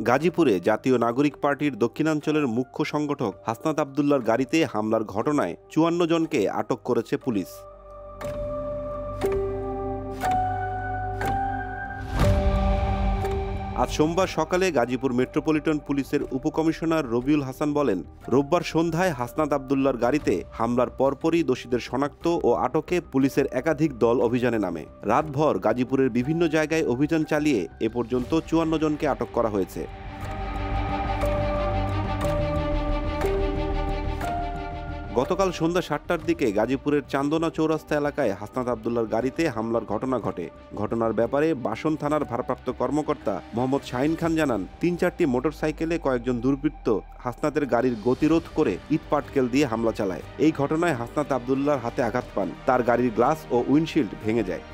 গাজীপুরে জাতীয় নাগরিক পার্টির দক্ষিণাঞ্চলের মুখ্য সংগঠক হাসনাত আবদুল্লাহর গাড়িতে হামলার ঘটনায় ৫৪ জনকে আটক করেছে পুলিশ। আজ সোমবার সকালে গাজীপুর মেট্রোপলিটন পুলিশের উপকমিশনার রবিউল হাসান বলেন, রোববার সন্ধ্যায় হাসনাত আবদুল্লাহর গাড়িতে হামলার পরপরই দোষীদের শনাক্ত ও আটকে পুলিশের একাধিক দল অভিযানে নামে। রাতভর গাজীপুরের বিভিন্ন জায়গায় অভিযান চালিয়ে এ পর্যন্ত ৫৪ জনকে আটক করা হয়েছে। গতকাল সন্ধ্যা ৭টার দিকে গাজীপুরের চান্দনা চৌরাস্তা এলাকায় হাসনাত আবদুল্লাহর গাড়িতে হামলার ঘটনা ঘটে। ঘটনার ব্যাপারে বাসন থানার ভারপ্রাপ্ত কর্মকর্তা মোহাম্মদ শাহিন খান জানান, ৩-৪টি মোটরসাইকেলে কয়েকজন দুর্বৃত্ত হাসনাতের গাড়ির গতিরোধ করে ইট পাটকেল দিয়ে হামলা চালায়। এই ঘটনায় হাসনাত আবদুল্লাহর হাতে আঘাত পান, তার গাড়ির গ্লাস ও উইন্ডশিল্ড ভেঙে যায়।